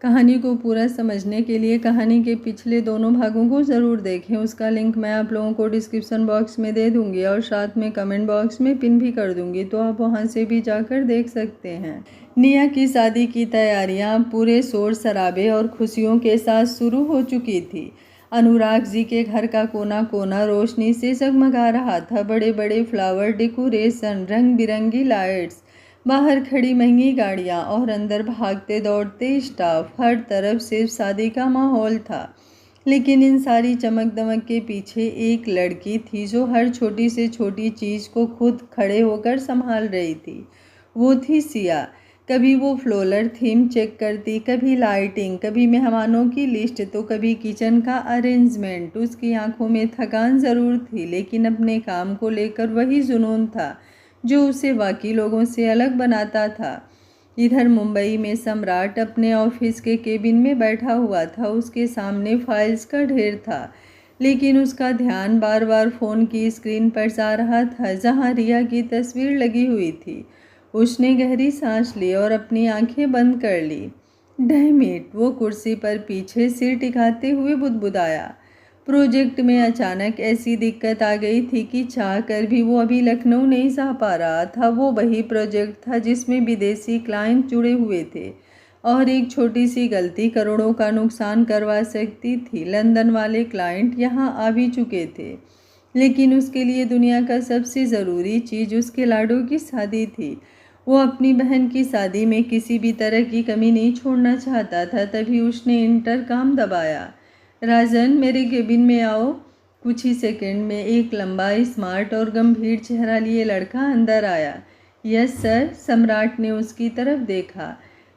कहानी को पूरा समझने के लिए कहानी के पिछले दोनों भागों को ज़रूर देखें। उसका लिंक मैं आप लोगों को डिस्क्रिप्शन बॉक्स में दे दूंगी और साथ में कमेंट बॉक्स में पिन भी कर दूंगी, तो आप वहां से भी जाकर देख सकते हैं। निया की शादी की तैयारियां पूरे शोर शराबे और खुशियों के साथ शुरू हो चुकी थी। अनुराग जी के घर का कोना कोना रोशनी से जगमगा रहा था। बड़े बड़े फ्लावर डेकोरेशन, रंग बिरंगी लाइट्स, बाहर खड़ी महंगी गाड़ियां और अंदर भागते दौड़ते स्टाफ, हर तरफ सिर्फ शादी का माहौल था। लेकिन इन सारी चमक दमक के पीछे एक लड़की थी जो हर छोटी से छोटी चीज़ को खुद खड़े होकर संभाल रही थी। वो थी सिया। कभी वो फ्लोरल थीम चेक करती, कभी लाइटिंग, कभी मेहमानों की लिस्ट, तो कभी किचन का अरेंजमेंट। उसकी आंखों में थकान ज़रूर थी, लेकिन अपने काम को लेकर वही जुनून था जो उसे बाकी लोगों से अलग बनाता था। इधर मुंबई में सम्राट अपने ऑफिस के केबिन में बैठा हुआ था। उसके सामने फाइल्स का ढेर था, लेकिन उसका ध्यान बार बार फ़ोन की स्क्रीन पर जा रहा था जहां रिया की तस्वीर लगी हुई थी। उसने गहरी सांस ली और अपनी आंखें बंद कर ली। डैम इट, वो कुर्सी पर पीछे सिर टिकाते हुए बुदबुदाया। प्रोजेक्ट में अचानक ऐसी दिक्कत आ गई थी कि चाह कर भी वो अभी लखनऊ नहीं जा पा रहा था। वो वही प्रोजेक्ट था जिसमें विदेशी क्लाइंट जुड़े हुए थे और एक छोटी सी गलती करोड़ों का नुकसान करवा सकती थी। लंदन वाले क्लाइंट यहाँ आ भी चुके थे, लेकिन उसके लिए दुनिया का सबसे ज़रूरी चीज़ उसके लाडो की शादी थी। वो अपनी बहन की शादी में किसी भी तरह की कमी नहीं छोड़ना चाहता था। तभी उसने इंटरकॉम दबाया। राजन, मेरे केबिन में आओ। कुछ ही सेकंड में एक लंबा, स्मार्ट और गंभीर चेहरा लिए लड़का अंदर आया। Yes sir. सम्राट ने उसकी तरफ देखा।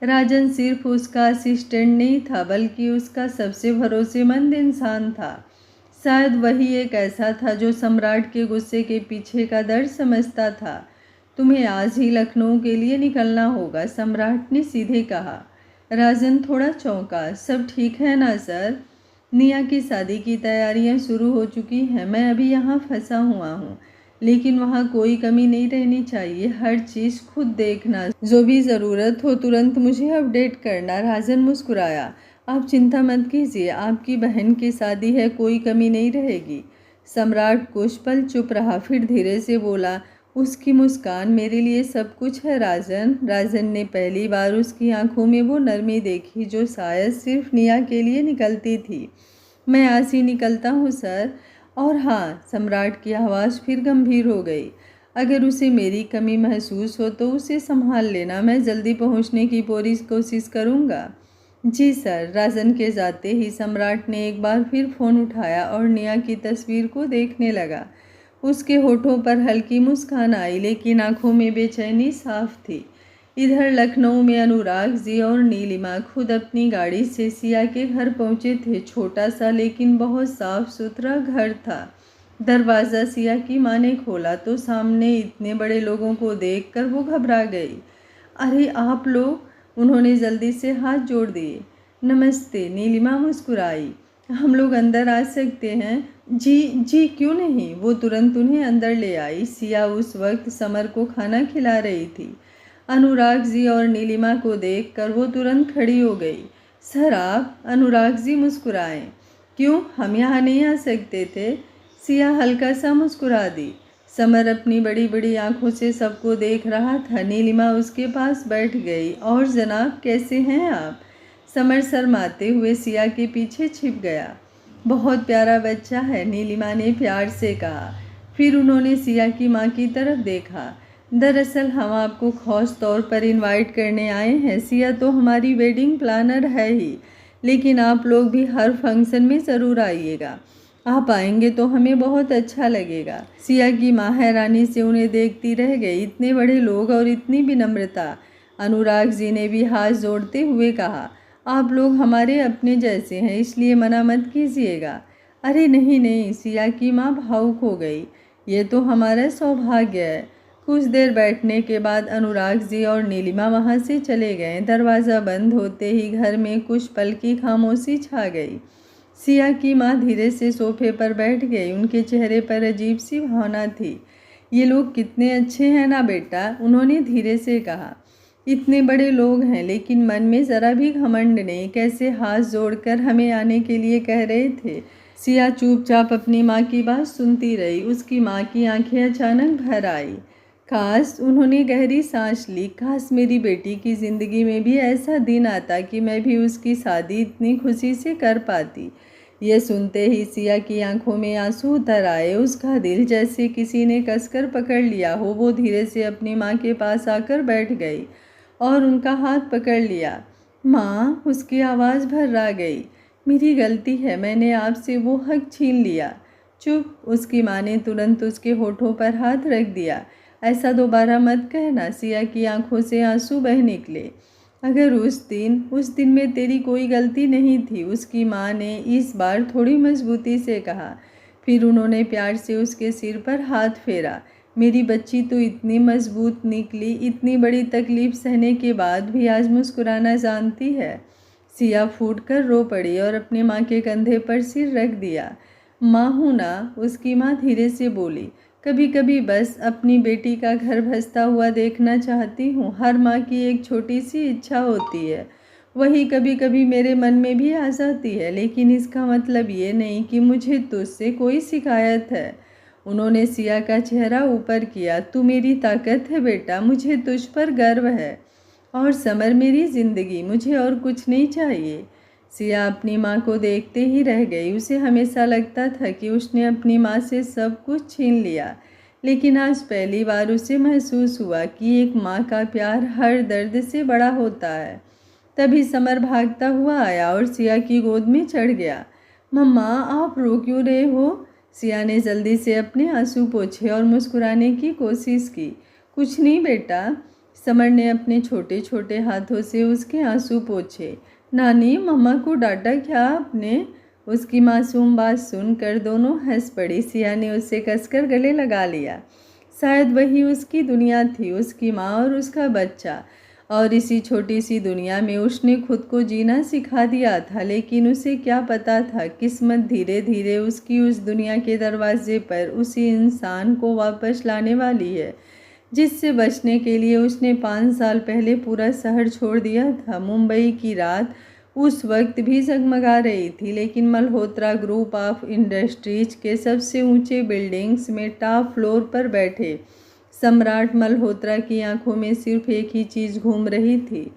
राजन सिर्फ उसका असिस्टेंट नहीं था, बल्कि उसका सबसे भरोसेमंद इंसान था। शायद वही एक ऐसा था जो सम्राट के गुस्से के पीछे का दर्द समझता था। तुम्हें आज ही लखनऊ के लिए निकलना होगा, सम्राट ने सीधे कहा। राजन थोड़ा चौंका। सब ठीक है ना सर? निया की शादी की तैयारियां शुरू हो चुकी हैं। मैं अभी यहाँ फंसा हुआ हूँ, लेकिन वहाँ कोई कमी नहीं रहनी चाहिए। हर चीज़ खुद देखना, जो भी ज़रूरत हो तुरंत मुझे अपडेट करना। राजन मुस्कुराया। आप चिंता मत कीजिए, आपकी बहन की शादी है, कोई कमी नहीं रहेगी। सम्राट कुछ पल चुप रहा, फिर धीरे से बोला, उसकी मुस्कान मेरे लिए सब कुछ है राजन। राजन ने पहली बार उसकी आंखों में वो नरमी देखी जो शायद सिर्फ निया के लिए निकलती थी। मैं आज ही निकलता हूँ सर। और हाँ, सम्राट की आवाज़ फिर गंभीर हो गई, अगर उसे मेरी कमी महसूस हो तो उसे संभाल लेना। मैं जल्दी पहुँचने की पूरी कोशिश करूँगा। जी सर। राजन के जाते ही सम्राट ने एक बार फिर फ़ोन उठाया और निया की तस्वीर को देखने लगा। उसके होठों पर हल्की मुस्कान आई, लेकिन आंखों में बेचैनी साफ थी। इधर लखनऊ में अनुराग जी और नीलिमा खुद अपनी गाड़ी से सिया के घर पहुंचे थे। छोटा सा लेकिन बहुत साफ सुथरा घर था। दरवाज़ा सिया की माँ ने खोला तो सामने इतने बड़े लोगों को देखकर वो घबरा गई। अरे आप लोग! उन्होंने जल्दी से हाथ जोड़ दिए। नमस्ते, नीलिमा मुस्कुराई। हम लोग अंदर आ सकते हैं? जी जी, क्यों नहीं। वो तुरंत उन्हें अंदर ले आई। सिया उस वक्त समर को खाना खिला रही थी। अनुराग जी और नीलिमा को देखकर वो तुरंत खड़ी हो गई। सर आप? अनुराग जी मुस्कुराए। क्यों, हम यहाँ नहीं आ सकते थे? सिया हल्का सा मुस्कुरा दी। समर अपनी बड़ी बड़ी आंखों से सबको देख रहा था। नीलिमा उसके पास बैठ गई। और जनाब, कैसे हैं आप? समर शर्माते हुए सिया के पीछे छिप गया। बहुत प्यारा बच्चा है, नीलिमा ने प्यार से कहा। फिर उन्होंने सिया की माँ की तरफ देखा। दरअसल हम आपको खास तौर पर इनवाइट करने आए हैं। सिया तो हमारी वेडिंग प्लानर है ही, लेकिन आप लोग भी हर फंक्शन में ज़रूर आइएगा। आप आएंगे तो हमें बहुत अच्छा लगेगा। सिया की माँ हैरानी से उन्हें देखती रह गई। इतने बड़े लोग और इतनी विनम्रता। अनुराग जी ने भी हाथ जोड़ते हुए कहा, आप लोग हमारे अपने जैसे हैं, इसलिए मना मत कीजिएगा। अरे नहीं नहीं, सिया की माँ भावुक हो गई। ये तो हमारा सौभाग्य है। कुछ देर बैठने के बाद अनुराग जी और नीलिमा वहाँ से चले गए। दरवाज़ा बंद होते ही घर में कुछ पल की खामोशी छा गई। सिया की माँ धीरे से सोफे पर बैठ गई। उनके चेहरे पर अजीब सी भावना थी। ये लोग कितने अच्छे हैं ना बेटा, उन्होंने धीरे से कहा। इतने बड़े लोग हैं लेकिन मन में ज़रा भी घमंड नहीं, कैसे हाथ जोड़कर हमें आने के लिए कह रहे थे। सिया चुपचाप अपनी माँ की बात सुनती रही। उसकी माँ की आंखें अचानक भर आई। काश, उन्होंने गहरी सांस ली, काश मेरी बेटी की ज़िंदगी में भी ऐसा दिन आता कि मैं भी उसकी शादी इतनी खुशी से कर पाती। ये सुनते ही सिया की आंखों में आंसू उतर आए। उसका दिल जैसे किसी ने कसकर पकड़ लिया हो। वो धीरे से अपनी माँ के पास आकर बैठ गई और उनका हाथ पकड़ लिया। माँ, उसकी आवाज़ भर्रा गई। मेरी गलती है, मैंने आपसे वो हक छीन लिया। चुप, उसकी माँ ने तुरंत उसके होठों पर हाथ रख दिया। ऐसा दोबारा मत कहना। सिया की आंखों से आंसू बह निकले। अगर उस दिन में तेरी कोई गलती नहीं थी, उसकी माँ ने इस बार थोड़ी मजबूती से कहा। फिर उन्होंने प्यार से उसके सिर पर हाथ फेरा। मेरी बच्ची तो इतनी मजबूत निकली, इतनी बड़ी तकलीफ सहने के बाद भी आज मुस्कुराना जानती है। सिया फूट कर रो पड़ी और अपनी माँ के कंधे पर सिर रख दिया। माँ हूँ ना, उसकी माँ धीरे से बोली। कभी कभी बस अपनी बेटी का घर बसता हुआ देखना चाहती हूँ। हर माँ की एक छोटी सी इच्छा होती है, वही कभी कभी मेरे मन में भी आ जाती है। लेकिन इसका मतलब ये नहीं कि मुझे तुझसे कोई शिकायत है। उन्होंने सिया का चेहरा ऊपर किया। तू मेरी ताकत है बेटा, मुझे तुझ पर गर्व है। और समर मेरी ज़िंदगी, मुझे और कुछ नहीं चाहिए। सिया अपनी माँ को देखते ही रह गई। उसे हमेशा लगता था कि उसने अपनी माँ से सब कुछ छीन लिया, लेकिन आज पहली बार उसे महसूस हुआ कि एक माँ का प्यार हर दर्द से बड़ा होता है। तभी समर भागता हुआ आया और सिया की गोद में चढ़ गया। मम्मा, आप रो क्यों रहे हो? सिया ने जल्दी से अपने आंसू पोंछे और मुस्कुराने की कोशिश की। कुछ नहीं बेटा। समर ने अपने छोटे छोटे हाथों से उसके आंसू पोंछे। नानी, मम्मा को डांटा क्या आपने? उसकी मासूम बात सुनकर दोनों हंस पड़ी। सिया ने उसे कसकर गले लगा लिया। शायद वही उसकी दुनिया थी, उसकी माँ और उसका बच्चा। और इसी छोटी सी दुनिया में उसने खुद को जीना सिखा दिया था। लेकिन उसे क्या पता था, किस्मत धीरे धीरे उसकी उस दुनिया के दरवाजे पर उसी इंसान को वापस लाने वाली है जिससे बचने के लिए उसने 5 साल पहले पूरा शहर छोड़ दिया था। मुंबई की रात उस वक्त भी जगमगा रही थी, लेकिन मल्होत्रा ग्रुप ऑफ इंडस्ट्रीज के सबसे ऊंचे बिल्डिंग्स में टॉप फ्लोर पर बैठे सम्राट मल्होत्रा की आंखों में सिर्फ एक ही चीज़ घूम रही थी,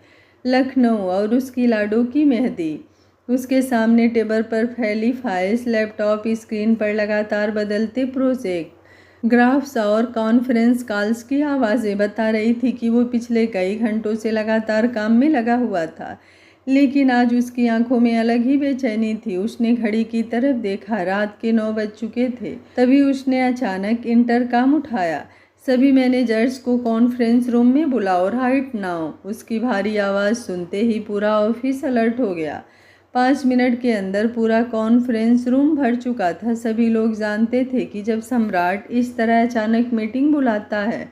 लखनऊ और उसकी लाडो की मेहंदी। उसके सामने टेबल पर फैली फाइल्स, लैपटॉप स्क्रीन पर लगातार बदलते प्रोजेक्ट, ग्राफ्स और कॉन्फ्रेंस कॉल्स की आवाज़ें बता रही थी कि वो पिछले कई घंटों से लगातार काम में लगा हुआ था। लेकिन आज उसकी आंखों में अलग ही बेचैनी थी। उसने घड़ी की तरफ देखा, रात के 9 बज चुके थे। तभी उसने अचानक इंटरकॉम उठाया। सभी मैनेजर्स को कॉन्फ्रेंस रूम में बुलाओ, राइट नाउ। उसकी भारी आवाज़ सुनते ही पूरा ऑफिस अलर्ट हो गया। 5 मिनट के अंदर पूरा कॉन्फ्रेंस रूम भर चुका था। सभी लोग जानते थे कि जब सम्राट इस तरह अचानक मीटिंग बुलाता है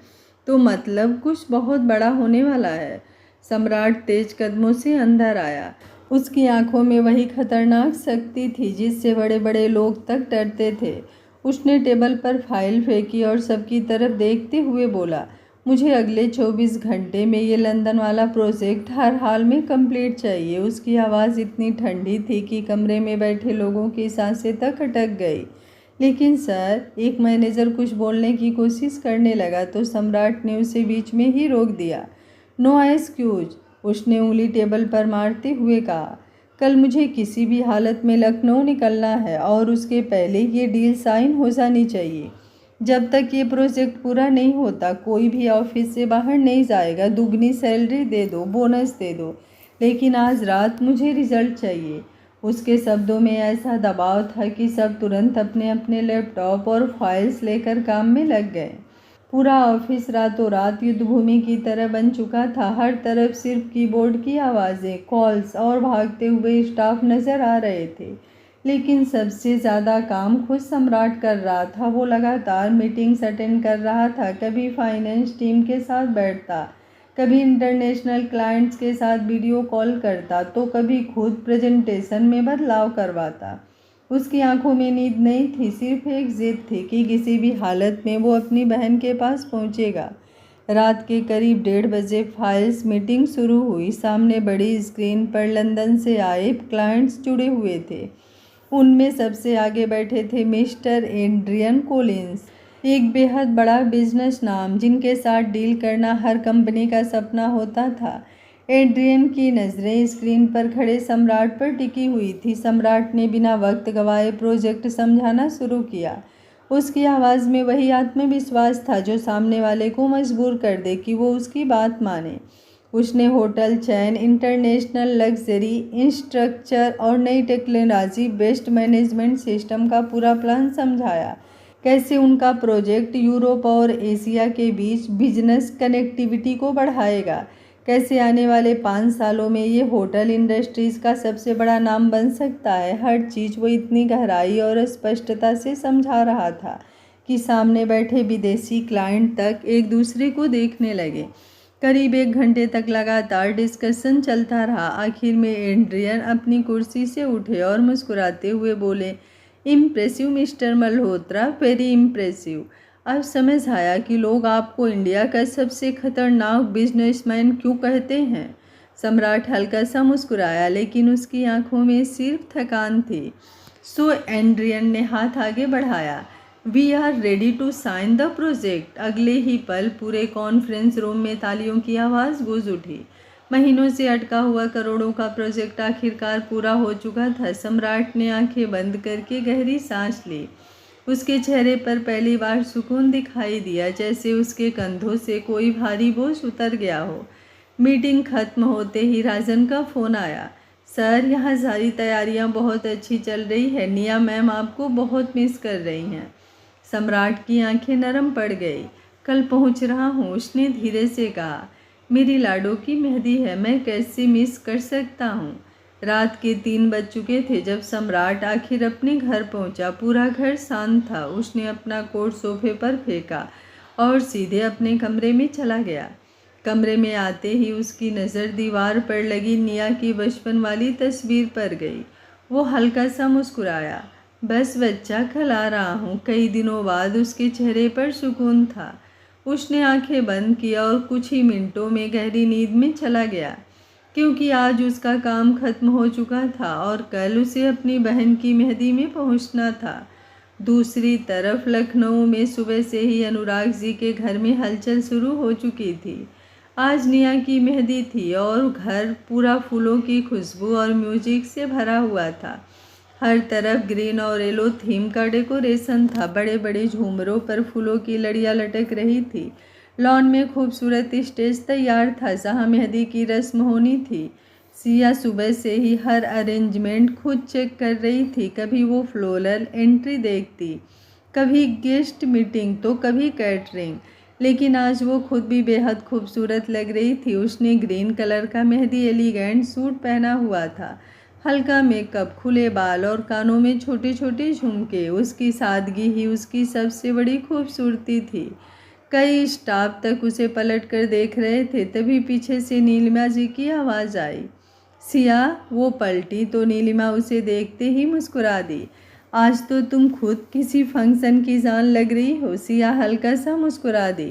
तो मतलब कुछ बहुत बड़ा होने वाला है। सम्राट तेज कदमों से अंदर आया। उसकी आंखों में वही खतरनाक शक्ति थी जिससे बड़े बड़े लोग तक डरते थे। उसने टेबल पर फाइल फेंकी और सबकी तरफ देखते हुए बोला, मुझे अगले 24 घंटे में ये लंदन वाला प्रोजेक्ट हर हाल में कंप्लीट चाहिए। उसकी आवाज़ इतनी ठंडी थी कि कमरे में बैठे लोगों की सांसें तक अटक गई। लेकिन सर, एक मैनेजर कुछ बोलने की कोशिश करने लगा तो सम्राट ने उसे बीच में ही रोक दिया। नो एक्सक्यूज, उसने उंगली टेबल पर मारते हुए कहा। कल मुझे किसी भी हालत में लखनऊ निकलना है और उसके पहले ये डील साइन हो जानी चाहिए। जब तक ये प्रोजेक्ट पूरा नहीं होता कोई भी ऑफिस से बाहर नहीं जाएगा। दुगनी सैलरी दे दो, बोनस दे दो, लेकिन आज रात मुझे रिजल्ट चाहिए। उसके शब्दों में ऐसा दबाव था कि सब तुरंत अपने अपने लैपटॉप और फाइल्स लेकर काम में लग गए। पूरा ऑफिस रातों रात युद्धभूमि की तरह बन चुका था। हर तरफ सिर्फ कीबोर्ड की आवाज़ें, कॉल्स और भागते हुए स्टाफ नज़र आ रहे थे। लेकिन सबसे ज़्यादा काम खुद सम्राट कर रहा था। वो लगातार मीटिंग्स अटेंड कर रहा था। कभी फाइनेंस टीम के साथ बैठता, कभी इंटरनेशनल क्लाइंट्स के साथ वीडियो कॉल करता, तो कभी खुद प्रेजेंटेशन में बदलाव करवाता। उसकी आंखों में नींद नहीं थी, सिर्फ एक जिद थी कि किसी भी हालत में वो अपनी बहन के पास पहुंचेगा। रात के करीब 1:30 बजे फाइल्स मीटिंग शुरू हुई। सामने बड़ी स्क्रीन पर लंदन से आए क्लाइंट्स जुड़े हुए थे। उनमें सबसे आगे बैठे थे मिस्टर एड्रियन कोलिंस, एक बेहद बड़ा बिजनेस नाम जिनके साथ डील करना हर कंपनी का सपना होता था। एड्रियन की नज़रें स्क्रीन पर खड़े सम्राट पर टिकी हुई थी। सम्राट ने बिना वक्त गवाए प्रोजेक्ट समझाना शुरू किया। उसकी आवाज़ में वही आत्मविश्वास था जो सामने वाले को मजबूर कर दे कि वो उसकी बात माने। उसने होटल चैन, इंटरनेशनल लग्जरी इंफ्रास्ट्रक्चर और नई टेक्नोलॉजी बेस्ड मैनेजमेंट सिस्टम का पूरा प्लान समझाया। कैसे उनका प्रोजेक्ट यूरोप और एशिया के बीच बिजनेस कनेक्टिविटी को बढ़ाएगा, कैसे आने वाले 5 सालों में ये होटल इंडस्ट्रीज़ का सबसे बड़ा नाम बन सकता है। हर चीज़ वो इतनी गहराई और स्पष्टता से समझा रहा था कि सामने बैठे विदेशी क्लाइंट तक एक दूसरे को देखने लगे। करीब 1 घंटे तक लगातार डिस्कशन चलता रहा। आखिर में एड्रियन अपनी कुर्सी से उठे और मुस्कुराते हुए बोले, impressive mister Malhotra, very impressive. अब समझ आया कि लोग आपको इंडिया का सबसे खतरनाक बिजनेसमैन क्यों कहते हैं। सम्राट हल्का सा मुस्कुराया, लेकिन उसकी आंखों में सिर्फ थकान थी। सो एड्रियन ने हाथ आगे बढ़ाया, we are ready to sign the project. अगले ही पल पूरे कॉन्फ्रेंस रूम में तालियों की आवाज़ गूंज उठी। महीनों से अटका हुआ करोड़ों का प्रोजेक्ट आखिरकार पूरा हो चुका था। सम्राट ने आंखें बंद करके गहरी सांस ली। उसके चेहरे पर पहली बार सुकून दिखाई दिया, जैसे उसके कंधों से कोई भारी बोझ उतर गया हो। मीटिंग खत्म होते ही राजन का फ़ोन आया, सर यहाँ सारी तैयारियाँ बहुत अच्छी चल रही है, निया मैम आपको बहुत मिस कर रही हैं। सम्राट की आंखें नरम पड़ गई। कल पहुँच रहा हूँ, उसने धीरे से कहा। मेरी लाडो की मेहंदी है, मैं कैसे मिस कर सकता हूँ। रात के 3 बज चुके थे जब सम्राट आखिर अपने घर पहुंचा। पूरा घर शांत था। उसने अपना कोट सोफे पर फेंका और सीधे अपने कमरे में चला गया। कमरे में आते ही उसकी नज़र दीवार पर लगी निया की बचपन वाली तस्वीर पर गई। वो हल्का सा मुस्कुराया, बस बच्चा, कल आ रहा हूँ। कई दिनों बाद उसके चेहरे पर सुकून था। उसने आंखें बंद किया और कुछ ही मिनटों में गहरी नींद में चला गया, क्योंकि आज उसका काम खत्म हो चुका था और कल उसे अपनी बहन की मेहंदी में पहुंचना था। दूसरी तरफ लखनऊ में सुबह से ही अनुराग जी के घर में हलचल शुरू हो चुकी थी। आज निया की मेहंदी थी और घर पूरा फूलों की खुशबू और म्यूजिक से भरा हुआ था। हर तरफ ग्रीन और येलो थीम का डेकोरेशन था। बड़े बड़े झूमरों पर फूलों की लड़ियाँ लटक रही थी। लॉन में खूबसूरत स्टेज तैयार था जहाँ मेहंदी की रस्म होनी थी। सिया सुबह से ही हर अरेंजमेंट खुद चेक कर रही थी। कभी वो फ्लोरल एंट्री देखती, कभी गेस्ट मीटिंग, तो कभी कैटरिंग, लेकिन आज वो खुद भी बेहद खूबसूरत लग रही थी। उसने ग्रीन कलर का मेहंदी एलिगेंट सूट पहना हुआ था। हल्का मेकअप, खुले बाल और कानों में छोटे छोटे झुमके। उसकी सादगी ही उसकी सबसे बड़ी खूबसूरती थी। कई स्टाफ तक उसे पलट कर देख रहे थे। तभी पीछे से नीलिमा जी की आवाज़ आई, सिया। वो पलटी तो नीलिमा उसे देखते ही मुस्कुरा दी। आज तो तुम खुद किसी फंक्शन की जान लग रही हो। सिया हल्का सा मुस्कुरा दी,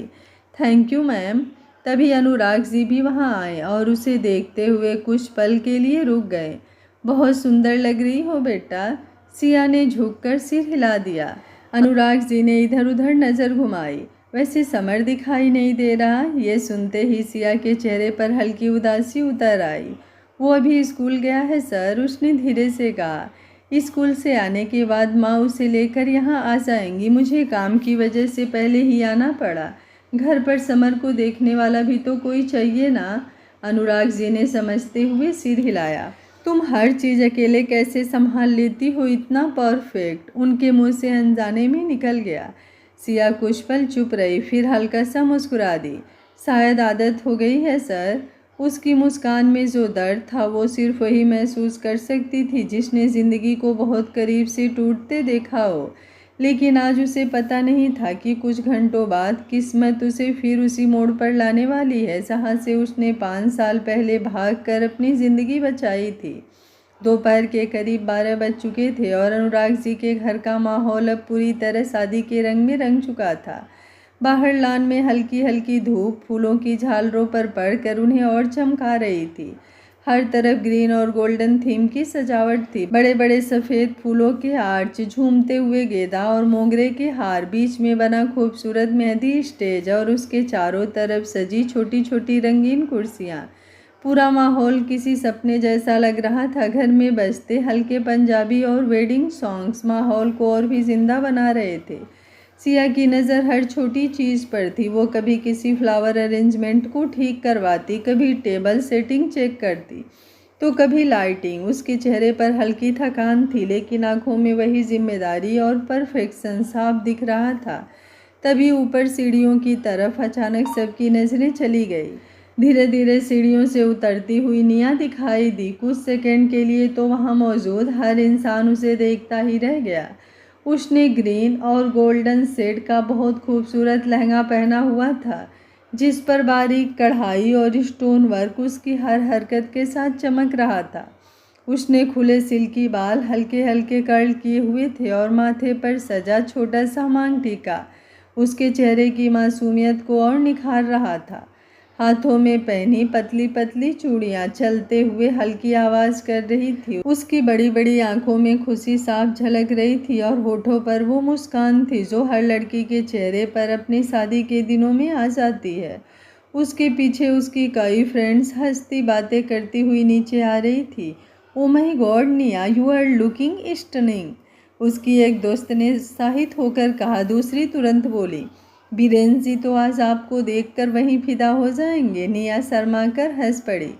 थैंक यू मैम। तभी अनुराग जी भी वहाँ आए और उसे देखते हुए कुछ पल के लिए रुक गए। बहुत सुंदर लग रही हो बेटा। सिया ने झुककर सिर हिला दिया। अनुराग जी ने इधर उधर नज़र घुमाई, वैसे समर दिखाई नहीं दे रहा। ये सुनते ही सिया के चेहरे पर हल्की उदासी उतर आई। वो अभी स्कूल गया है सर, उसने धीरे से कहा। स्कूल से आने के बाद माँ उसे लेकर यहाँ आ जाएंगी। मुझे काम की वजह से पहले ही आना पड़ा। घर पर समर को देखने वाला भी तो कोई चाहिए ना। अनुराग जी ने समझते हुए सिर हिलाया। तुम हर चीज़ अकेले कैसे संभाल लेती हो, इतना परफेक्ट। उनके मुंह से अनजाने में निकल गया। सिया कुछ पल चुप रही, फिर हल्का सा मुस्कुरा दी, शायद आदत हो गई है सर। उसकी मुस्कान में जो दर्द था वो सिर्फ वही महसूस कर सकती थी जिसने ज़िंदगी को बहुत करीब से टूटते देखा हो। लेकिन आज उसे पता नहीं था कि कुछ घंटों बाद किस्मत उसे फिर उसी मोड़ पर लाने वाली है जहाँ से उसने 5 साल पहले भागकर अपनी ज़िंदगी बचाई थी। दोपहर के करीब 12 बज चुके थे और अनुराग जी के घर का माहौल अब पूरी तरह शादी के रंग में रंग चुका था। बाहर लान में हल्की हल्की धूप फूलों की झालरों पर पड़कर उन्हें और चमका रही थी। हर तरफ ग्रीन और गोल्डन थीम की सजावट थी। बड़े बड़े सफ़ेद फूलों के आर्च, झूमते हुए गेंदा और मोगरे के हार, बीच में बना खूबसूरत मेहंदी स्टेज और उसके चारों तरफ सजी छोटी छोटी रंगीन कुर्सियाँ। पूरा माहौल किसी सपने जैसा लग रहा था। घर में बजते हल्के पंजाबी और वेडिंग सॉन्ग्स माहौल को और भी जिंदा बना रहे थे। सिया की नज़र हर छोटी चीज़ पर थी। वो कभी किसी फ्लावर अरेंजमेंट को ठीक करवाती, कभी टेबल सेटिंग चेक करती, तो कभी लाइटिंग। उसके चेहरे पर हल्की थकान थी, लेकिन आंखों में वही जिम्मेदारी और परफेक्शन साफ दिख रहा था। तभी ऊपर सीढ़ियों की तरफ अचानक सबकी नज़रें चली गई। धीरे धीरे सीढ़ियों से उतरती हुई निया दिखाई दी। कुछ सेकंड के लिए तो वहाँ मौजूद हर इंसान उसे देखता ही रह गया। उसने ग्रीन और गोल्डन शेड का बहुत खूबसूरत लहंगा पहना हुआ था, जिस पर बारीक कढ़ाई और स्टोन वर्क उसकी हर हरकत के साथ चमक रहा था। उसने खुले सिल्की बाल हल्के हल्के कर्ल किए हुए थे और माथे पर सजा छोटा सा मांग टीका उसके चेहरे की मासूमियत को और निखार रहा था। हाथों में पहनी पतली पतली चूड़ियाँ चलते हुए हल्की आवाज़ कर रही थी। उसकी बड़ी बड़ी आंखों में खुशी साफ झलक रही थी और होठों पर वो मुस्कान थी जो हर लड़की के चेहरे पर अपनी शादी के दिनों में आ जाती है। उसके पीछे उसकी कई फ्रेंड्स हंसती बातें करती हुई नीचे आ रही थी। ओ माय गॉड निया, यू आर लुकिंग स्टनिंग, उसकी एक दोस्त ने उत्साहित होकर कहा। दूसरी तुरंत बोली, बीरेन जी तो आज आपको देखकर वहीं फिदा हो जाएंगे। निया शर्मा कर हंस पड़ी।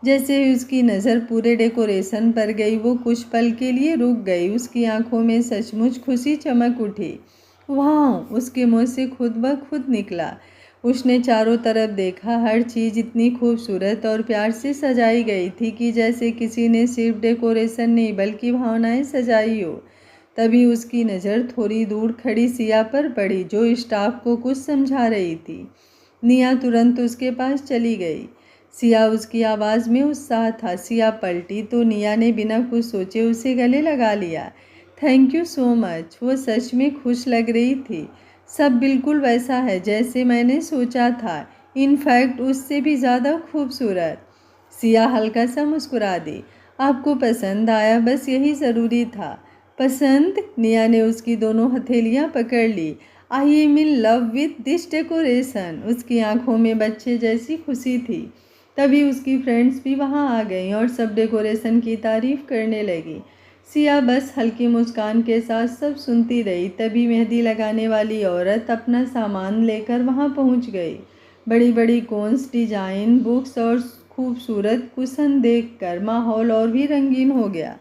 जैसे ही उसकी नज़र पूरे डेकोरेशन पर गई, वो कुछ पल के लिए रुक गई। उसकी आंखों में सचमुच खुशी चमक उठी। वाह, उसके मुंह से खुद ब खुद निकला। उसने चारों तरफ देखा। हर चीज़ इतनी खूबसूरत और प्यार से सजाई गई थी कि जैसे किसी ने सिर्फ डेकोरेशन नहीं बल्कि भावनाएं सजाई हो। तभी उसकी नज़र थोड़ी दूर खड़ी सिया पर पड़ी, जो स्टाफ को कुछ समझा रही थी। निया तुरंत उसके पास चली गई। सिया, उसकी आवाज़ में उत्साह था। सिया पलटी तो निया ने बिना कुछ सोचे उसे गले लगा लिया। Thank you so much. वो सच में खुश लग रही थी। सब बिल्कुल वैसा है जैसे मैंने सोचा था, इनफैक्ट उससे भी ज़्यादा खूबसूरत। सिया हल्का सा मुस्कुरा दी। आपको पसंद आया, बस यही ज़रूरी था। पसंद? निया ने उसकी दोनों हथेलियां पकड़ ली। I am in love with this decoration. उसकी आंखों में बच्चे जैसी खुशी थी। तभी उसकी फ्रेंड्स भी वहां आ गईं और सब डेकोरेशन की तारीफ करने लगी। सिया बस हल्की मुस्कान के साथ सब सुनती रही। तभी मेहंदी लगाने वाली औरत अपना सामान लेकर वहां पहुंच गई। बड़ी बड़ी कोन्स, डिजाइन, बुक्स और खूबसूरत कुशन देखकर माहौल और भी रंगीन हो गया।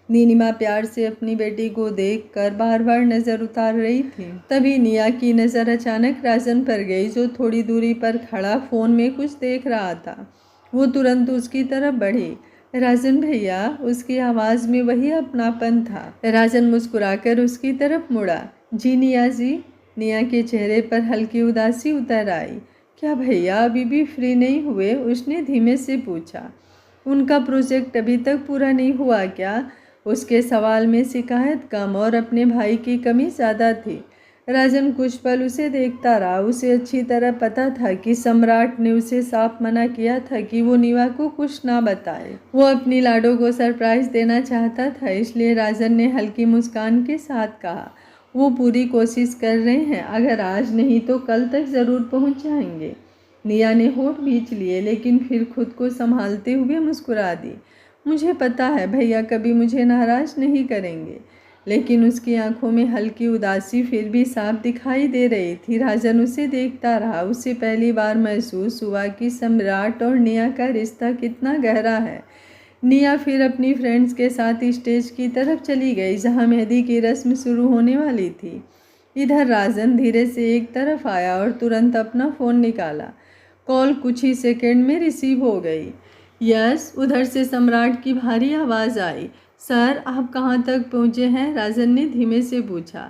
नीलिमा प्यार से अपनी बेटी को देखकर बार बार नज़र उतार रही थी। तभी निया की नज़र अचानक राजन पर गई, जो थोड़ी दूरी पर खड़ा फ़ोन में कुछ देख रहा था। वो तुरंत उसकी तरफ बढ़ी। राजन भैया, उसकी आवाज़ में वही अपनापन था। राजन मुस्कुराकर उसकी तरफ मुड़ा। जी निया जी। निया के चेहरे पर हल्की उदासी उतर आई। क्या भैया अभी भी फ्री नहीं हुए? उसने धीमे से पूछा। उनका प्रोजेक्ट अभी तक पूरा नहीं हुआ क्या? उसके सवाल में शिकायत कम और अपने भाई की कमी ज़्यादा थी। राजन कुछ पल उसे देखता रहा। उसे अच्छी तरह पता था कि सम्राट ने उसे साफ मना किया था कि वो नीवा को कुछ ना बताए। वो अपनी लाडो को सरप्राइज देना चाहता था, इसलिए राजन ने हल्की मुस्कान के साथ कहा, वो पूरी कोशिश कर रहे हैं, अगर आज नहीं तो कल तक ज़रूर पहुंच जाएंगे। निया ने होठ भींच लिए, लेकिन फिर खुद को संभालते हुए मुस्कुरा दी। मुझे पता है भैया कभी मुझे नाराज़ नहीं करेंगे। लेकिन उसकी आंखों में हल्की उदासी फिर भी साफ दिखाई दे रही थी। राजन उसे देखता रहा। उसे पहली बार महसूस हुआ कि सम्राट और निया का रिश्ता कितना गहरा है। निया फिर अपनी फ्रेंड्स के साथ स्टेज की तरफ चली गई, जहां मेहंदी की रस्म शुरू होने वाली थी। इधर राजन धीरे से एक तरफ आया और तुरंत अपना फ़ोन निकाला। कॉल कुछ ही सेकंड में रिसीव हो गई। यस, उधर से सम्राट की भारी आवाज़ आई। सर, आप कहाँ तक पहुँचे हैं? राजन ने धीमे से पूछा।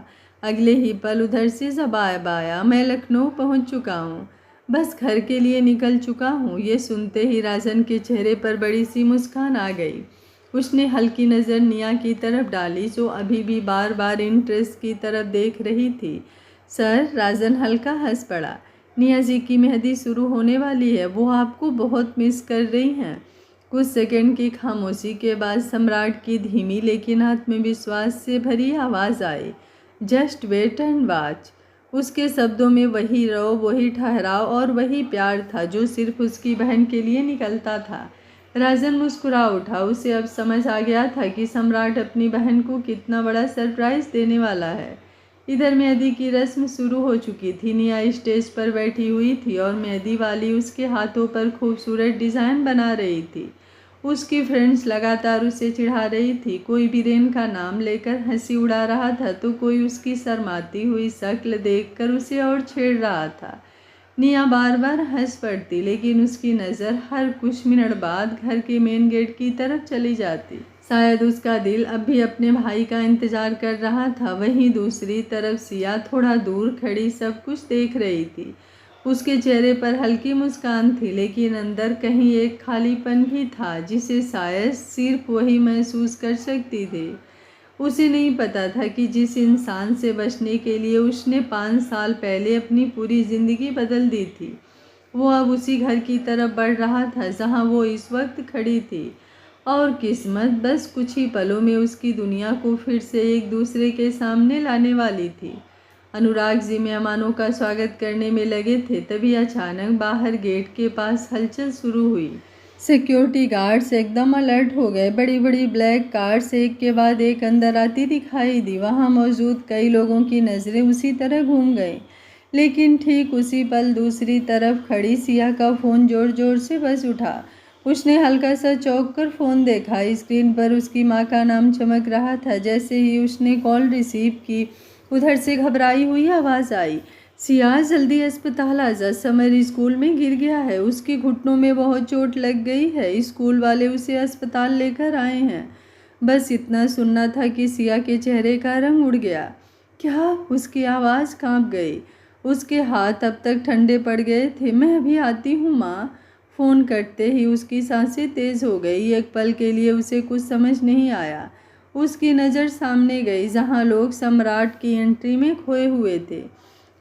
अगले ही पल उधर से जवाब आया, मैं लखनऊ पहुँच चुका हूँ, बस घर के लिए निकल चुका हूँ। ये सुनते ही राजन के चेहरे पर बड़ी सी मुस्कान आ गई। उसने हल्की नज़र निया की तरफ डाली, जो अभी भी बार बार इंटरेस्ट की तरफ देख रही थी। सर, राजन हल्का हंस पड़ा। निया जी की मेहंदी शुरू होने वाली है, वो आपको बहुत मिस कर रही हैं। कुछ सेकंड की खामोशी के बाद सम्राट की धीमी लेकिन आत्मविश्वास से भरी आवाज़ आई, जस्ट वेट एंड वॉच। उसके शब्दों में वही रौब, वही ठहराव और वही प्यार था जो सिर्फ उसकी बहन के लिए निकलता था। राजन मुस्कुरा उठा। उसे अब समझ आ गया था कि सम्राट अपनी बहन को कितना बड़ा सरप्राइज देने वाला है। इधर मेहंदी की रस्म शुरू हो चुकी थी। निया स्टेज पर बैठी हुई थी और मेहंदी वाली उसके हाथों पर खूबसूरत डिज़ाइन बना रही थी। उसकी फ्रेंड्स लगातार उसे चिढ़ा रही थी। कोई वीरेन का नाम लेकर हंसी उड़ा रहा था तो कोई उसकी शर्माती हुई शक्ल देखकर उसे और छेड़ रहा था। निया बार बार हंस पड़ती, लेकिन उसकी नज़र हर कुछ मिनट बाद घर के मेन गेट की तरफ चली जाती। शायद उसका दिल अब भी अपने भाई का इंतजार कर रहा था। वहीं दूसरी तरफ सिया थोड़ा दूर खड़ी सब कुछ देख रही थी। उसके चेहरे पर हल्की मुस्कान थी, लेकिन अंदर कहीं एक खालीपन भी था जिसे शायद सिर्फ वही महसूस कर सकती थी। उसे नहीं पता था कि जिस इंसान से बचने के लिए उसने 5 साल पहले अपनी पूरी ज़िंदगी बदल दी थी, वो अब उसी घर की तरफ बढ़ रहा था जहां वो इस वक्त खड़ी थी। और किस्मत बस कुछ ही पलों में उसकी दुनिया को फिर से एक दूसरे के सामने लाने वाली थी। अनुराग जी मेहमानों का स्वागत करने में लगे थे, तभी अचानक बाहर गेट के पास हलचल शुरू हुई। सिक्योरिटी गार्ड्स एकदम अलर्ट हो गए। बड़ी बड़ी ब्लैक कार्स एक के बाद एक अंदर आती दिखाई दी। वहां मौजूद कई लोगों की नज़रें उसी तरह घूम गईं। लेकिन ठीक उसी पल दूसरी तरफ खड़ी सिया का फ़ोन ज़ोर ज़ोर से बज उठा। उसने हल्का सा चौंक कर फ़ोन देखा। स्क्रीन पर उसकी माँ का नाम चमक रहा था। जैसे ही उसने कॉल रिसीव की, उधर से घबराई हुई आवाज़ आई, सिया जल्दी अस्पताल आ जा, समर स्कूल में गिर गया है, उसके घुटनों में बहुत चोट लग गई है, स्कूल वाले उसे अस्पताल लेकर आए हैं। बस इतना सुनना था कि सिया के चेहरे का रंग उड़ गया। क्या? उसकी आवाज़ कांप गई। उसके हाथ अब तक ठंडे पड़ गए थे। मैं अभी आती हूँ माँ। फ़ोन कटते ही उसकी सांसें तेज़ हो गई। एक पल के लिए उसे कुछ समझ नहीं आया। उसकी नज़र सामने गई जहाँ लोग सम्राट की एंट्री में खोए हुए थे,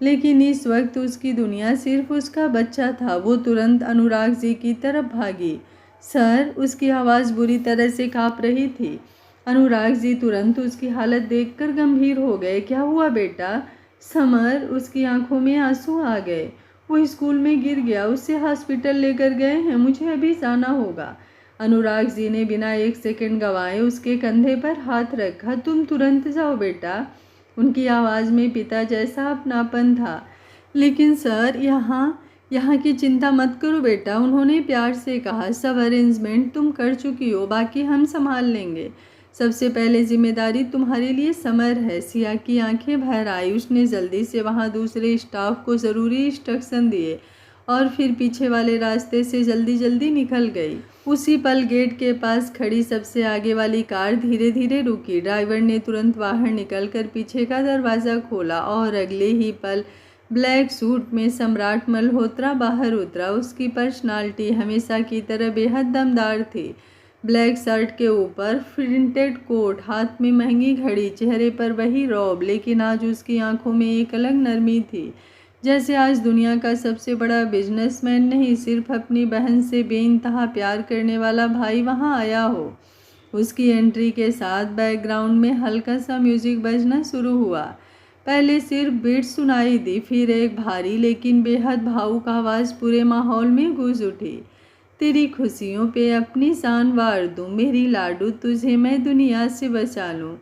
लेकिन इस वक्त उसकी दुनिया सिर्फ उसका बच्चा था। वो तुरंत अनुराग जी की तरफ भागी। सर, उसकी आवाज़ बुरी तरह से काँप रही थी। अनुराग जी तुरंत उसकी हालत देखकर गंभीर हो गए। क्या हुआ बेटा? समर, उसकी आंखों में आंसू आ गए। वो स्कूल में गिर गया, उसे हॉस्पिटल लेकर गए हैं, मुझे अभी जाना होगा। अनुराग जी ने बिना एक सेकंड गंवाए उसके कंधे पर हाथ रखा। तुम तुरंत जाओ बेटा। उनकी आवाज़ में पिता जैसा अपनापन था। लेकिन सर, यहाँ की चिंता मत करो बेटा, उन्होंने प्यार से कहा। सब अरेंजमेंट तुम कर चुकी हो, बाकी हम संभाल लेंगे। सबसे पहले जिम्मेदारी तुम्हारे लिए समर है। सिया की आंखें भर आई। उसने जल्दी से वहाँ दूसरे स्टाफ को ज़रूरी इंस्ट्रक्शन दिए और फिर पीछे वाले रास्ते से जल्दी जल्दी निकल गई। उसी पल गेट के पास खड़ी सबसे आगे वाली कार धीरे धीरे रुकी। ड्राइवर ने तुरंत बाहर निकलकर पीछे का दरवाज़ा खोला और अगले ही पल ब्लैक सूट में सम्राट मल्होत्रा बाहर उतरा। उसकी पर्सनालिटी हमेशा की तरह बेहद दमदार थी। ब्लैक शर्ट के ऊपर प्रिंटेड कोट, हाथ में महंगी घड़ी, चेहरे पर वही रौब, लेकिन आज उसकी आंखों में एक अलग नरमी थी। जैसे आज दुनिया का सबसे बड़ा बिजनेसमैन नहीं, सिर्फ अपनी बहन से बेइंतहा प्यार करने वाला भाई वहां आया हो। उसकी एंट्री के साथ बैकग्राउंड में हल्का सा म्यूजिक बजना शुरू हुआ। पहले सिर्फ बीट सुनाई दी, फिर एक भारी लेकिन बेहद भावुक आवाज़ पूरे माहौल में गूंज उठी। तेरी खुशियों पे अपनी शान वार दूँ, मेरी लाडू, तुझे मैं दुनिया से बचा लूँ।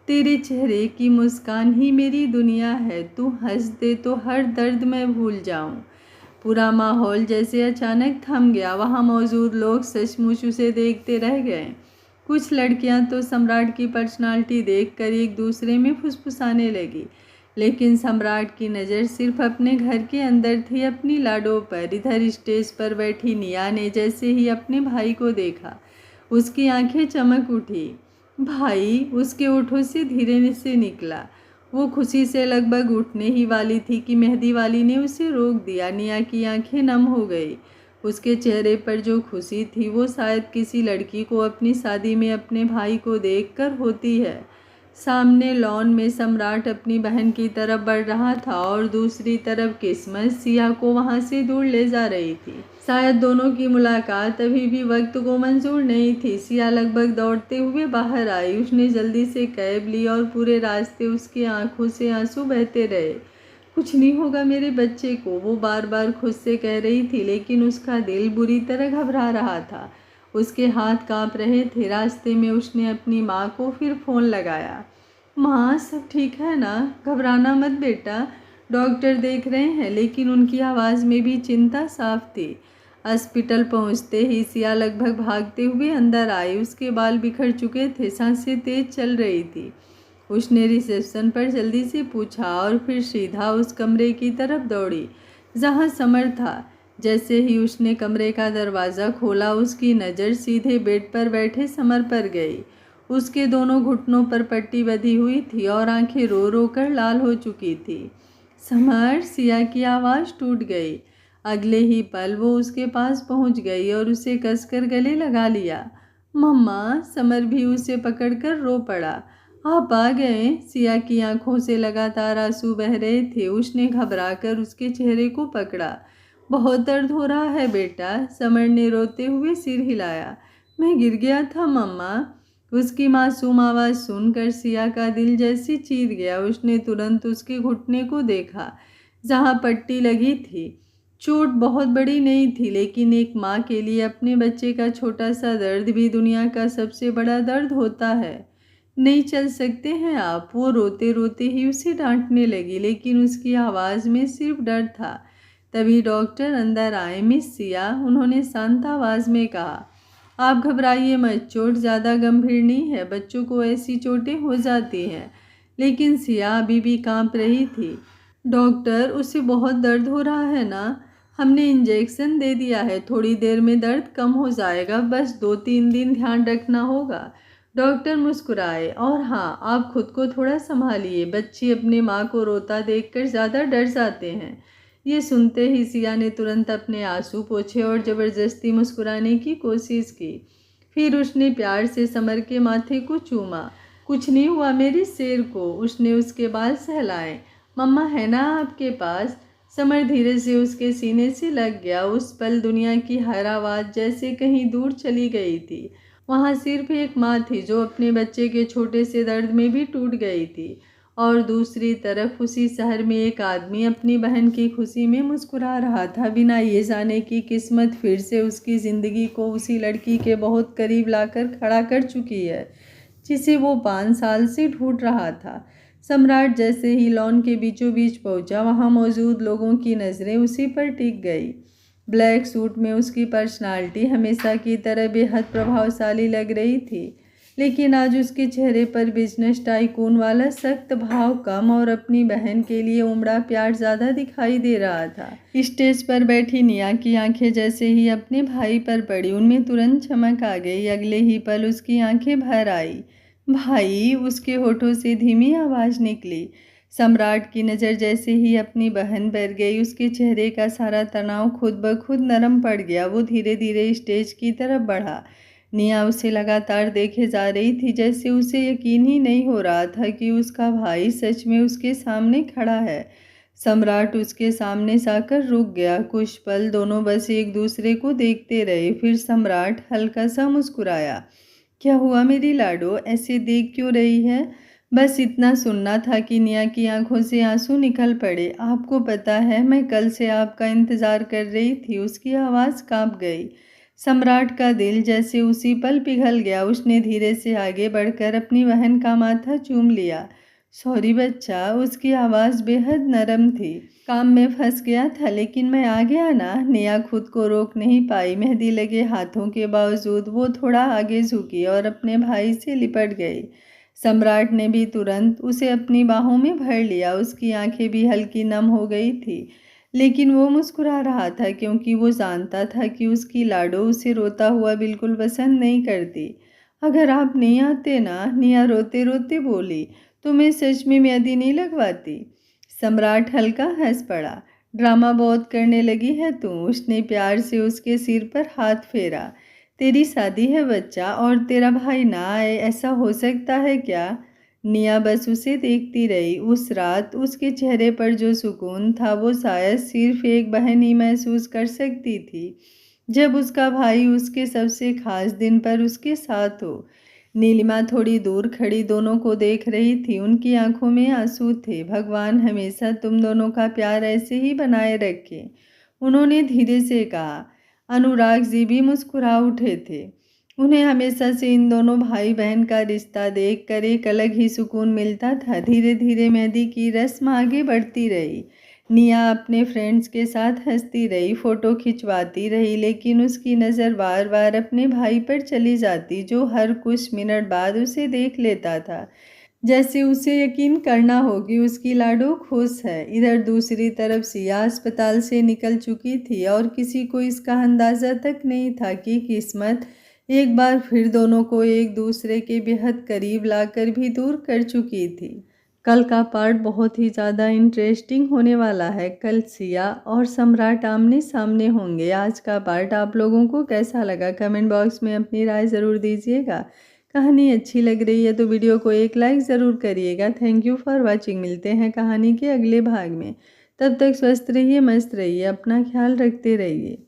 तेरे चेहरे की मुस्कान ही मेरी दुनिया है, तू हंस दे तो हर दर्द मैं भूल जाऊँ। पूरा माहौल जैसे अचानक थम गया। वहाँ मौजूद लोग सचमुच उसे देखते रह गए। कुछ लड़कियाँ तो सम्राट की पर्सनालिटी देखकर एक दूसरे में फुसफुसाने लगी, लेकिन सम्राट की नज़र सिर्फ अपने घर के अंदर थी, अपनी लाडो पर। इधर स्टेज पर बैठी निया ने जैसे ही अपने भाई को देखा, उसकी आंखें चमक उठी। भाई, उसके ओठों से धीरे से निकला। वो खुशी से लगभग उठने ही वाली थी कि मेहंदी वाली ने उसे रोक दिया। निया की आंखें नम हो गई। उसके चेहरे पर जो खुशी थी वो शायद किसी लड़की को अपनी शादी में अपने भाई को देखकर होती है। सामने लॉन में सम्राट अपनी बहन की तरफ बढ़ रहा था और दूसरी तरफ किस्मत सिया को वहां से दूर ले जा रही थी। शायद दोनों की मुलाकात अभी भी वक्त को मंजूर नहीं थी। सिया लगभग दौड़ते हुए बाहर आई। उसने जल्दी से कैब ली और पूरे रास्ते उसकी आंखों से आंसू बहते रहे। कुछ नहीं होगा मेरे बच्चे को, वो बार बार खुद से कह रही थी, लेकिन उसका दिल बुरी तरह घबरा रहा था। उसके हाथ कांप रहे थे। रास्ते में उसने अपनी माँ को फिर फ़ोन लगाया। माँ, सब ठीक है ना? घबराना मत बेटा, डॉक्टर देख रहे हैं। लेकिन उनकी आवाज़ में भी चिंता साफ थी। हॉस्पिटल पहुँचते ही सिया लगभग भागते हुए अंदर आई। उसके बाल बिखर चुके थे, सांसें तेज चल रही थी। उसने रिसेप्शन पर जल्दी से पूछा और फिर सीधा उस कमरे की तरफ दौड़ी जहाँ समर था। जैसे ही उसने कमरे का दरवाज़ा खोला, उसकी नज़र सीधे बेड पर बैठे समर पर गई। उसके दोनों घुटनों पर पट्टी बंधी हुई थी और आंखें रो रो कर लाल हो चुकी थी। समर, सिया की आवाज़ टूट गई। अगले ही पल वो उसके पास पहुंच गई और उसे कसकर गले लगा लिया। मम्मा, समर भी उसे पकड़कर रो पड़ा। आप आ गए? सिया की आंखों से लगातार आंसू बह रहे थे। उसने घबराकर उसके चेहरे को पकड़ा। बहुत दर्द हो रहा है बेटा, समर ने रोते हुए सिर हिलाया। मैं गिर गया था मम्मा। उसकी मासूम आवाज़ सुनकर सिया का दिल जैसे चीर गया। उसने तुरंत उसके घुटने को देखा जहाँ पट्टी लगी थी। चोट बहुत बड़ी नहीं थी, लेकिन एक माँ के लिए अपने बच्चे का छोटा सा दर्द भी दुनिया का सबसे बड़ा दर्द होता है। नहीं चल सकते हैं आप? वो रोते रोते ही उसे डांटने लगी, लेकिन उसकी आवाज़ में सिर्फ डर था। तभी डॉक्टर अंदर आए। मिस सिया, उन्होंने शांत आवाज़ में कहा, आप घबराइए मत, चोट ज़्यादा गंभीर नहीं है। बच्चों को ऐसी चोटें हो जाती हैं। लेकिन सिया अभी भी कांप रही थी। डॉक्टर, उसे बहुत दर्द हो रहा है ना? हमने इंजेक्शन दे दिया है, थोड़ी देर में दर्द कम हो जाएगा, बस 2-3 दिन ध्यान रखना होगा। डॉक्टर मुस्कुराए। और हाँ, आप खुद को थोड़ा संभालिए, बच्चे अपने माँ को रोता देखकर ज़्यादा डर जाते हैं। ये सुनते ही सिया ने तुरंत अपने आंसू पोंछे और ज़बरदस्ती मुस्कुराने की कोशिश की। फिर उसने प्यार से समर के माथे को चूमा। कुछ नहीं हुआ मेरे शेर को। उसने उसके बाल सहलाए। मम्मा है ना आपके पास? समर धीरे से उसके सीने से लग गया। उस पल दुनिया की हर आवाज़ जैसे कहीं दूर चली गई थी। वहाँ सिर्फ एक माँ थी जो अपने बच्चे के छोटे से दर्द में भी टूट गई थी। और दूसरी तरफ उसी शहर में एक आदमी अपनी बहन की खुशी में मुस्कुरा रहा था, बिना ये जाने कि किस्मत फिर से उसकी ज़िंदगी को उसी लड़की के बहुत करीब लाकर खड़ा कर चुकी है जिसे वो 5 साल से ढूंढ रहा था। सम्राट जैसे ही लॉन के बीचों बीच पहुंचा, वहां मौजूद लोगों की नज़रें उसी पर टिक गई। ब्लैक सूट में उसकी पर्सनालिटी हमेशा की तरह बेहद प्रभावशाली लग रही थी, लेकिन आज उसके चेहरे पर बिजनेस टाइकून वाला सख्त भाव कम और अपनी बहन के लिए उमड़ा प्यार ज़्यादा दिखाई दे रहा था। स्टेज पर बैठी निया की आंखें जैसे ही अपने भाई पर पड़ी, उनमें तुरंत चमक आ गई। अगले ही पल उसकी आंखें भर आई। भाई, उसके होठों से धीमी आवाज़ निकली। सम्राट की नज़र जैसे ही अपनी बहन पर गई, उसके चेहरे का सारा तनाव खुद ब खुद नरम पड़ गया। वो धीरे धीरे स्टेज की तरफ बढ़ा। निया उसे लगातार देखे जा रही थी, जैसे उसे यकीन ही नहीं हो रहा था कि उसका भाई सच में उसके सामने खड़ा है। सम्राट उसके सामने जाकर रुक गया। कुछ पल दोनों बस एक दूसरे को देखते रहे। फिर सम्राट हल्का सा मुस्कुराया। क्या हुआ मेरी लाडो, ऐसे देख क्यों रही है? बस इतना सुनना था कि निया की आंखों से आंसू निकल पड़े। आपको पता है, मैं कल से आपका इंतज़ार कर रही थी। उसकी आवाज़ कांप गई। सम्राट का दिल जैसे उसी पल पिघल गया। उसने धीरे से आगे बढ़कर अपनी बहन का माथा चूम लिया। सॉरी बच्चा, उसकी आवाज़ बेहद नरम थी। काम में फंस गया था, लेकिन मैं आ गया ना। निया खुद को रोक नहीं पाई। मेहंदी लगे हाथों के बावजूद वो थोड़ा आगे झुकी और अपने भाई से लिपट गई। सम्राट ने भी तुरंत उसे अपनी बाहों में भर लिया। उसकी आंखें भी हल्की नम हो गई थी, लेकिन वो मुस्कुरा रहा था क्योंकि वो जानता था कि उसकी लाडो उसे रोता हुआ बिल्कुल पसंद नहीं करती। अगर आप नहीं आते ना, निया रोते रोते बोली, तो मैं सच में मेहंदी नहीं लगवाती। सम्राट हल्का हंस पड़ा। ड्रामा बहुत करने लगी है तू। उसने प्यार से उसके सिर पर हाथ फेरा। तेरी शादी है बच्चा, और तेरा भाई ना आए, ऐसा हो सकता है क्या? निया बस उसे देखती रही। उस रात उसके चेहरे पर जो सुकून था वो शायद सिर्फ एक बहन ही महसूस कर सकती थी, जब उसका भाई उसके सबसे खास दिन पर उसके साथ हो। नीलिमा थोड़ी दूर खड़ी दोनों को देख रही थी। उनकी आंखों में आंसू थे। भगवान हमेशा तुम दोनों का प्यार ऐसे ही बनाए रखे, उन्होंने धीरे से कहा। अनुराग जी भी मुस्कुरा उठे थे। उन्हें हमेशा से इन दोनों भाई बहन का रिश्ता देखकर एक अलग ही सुकून मिलता था। धीरे धीरे मेहंदी की रस्म आगे बढ़ती रही। निया अपने फ्रेंड्स के साथ हंसती रही, फोटो खिंचवाती रही, लेकिन उसकी नज़र बार बार अपने भाई पर चली जाती, जो हर कुछ मिनट बाद उसे देख लेता था, जैसे उसे यकीन करना हो कि उसकी लाडो खुश है। इधर दूसरी तरफ सिया अस्पताल से निकल चुकी थी और किसी को इसका अंदाज़ा तक नहीं था कि किस्मत एक बार फिर दोनों को एक दूसरे के बेहद करीब लाकर भी दूर कर चुकी थी। कल का पार्ट बहुत ही ज़्यादा इंटरेस्टिंग होने वाला है। कल सिया और सम्राट आमने सामने होंगे। आज का पार्ट आप लोगों को कैसा लगा कमेंट बॉक्स में अपनी राय ज़रूर दीजिएगा। कहानी अच्छी लग रही है तो वीडियो को एक लाइक ज़रूर करिएगा। Thank you for watching. मिलते हैं कहानी के अगले भाग में। तब तक स्वस्थ रहिए, मस्त रहिए, अपना ख्याल रखते रहिए।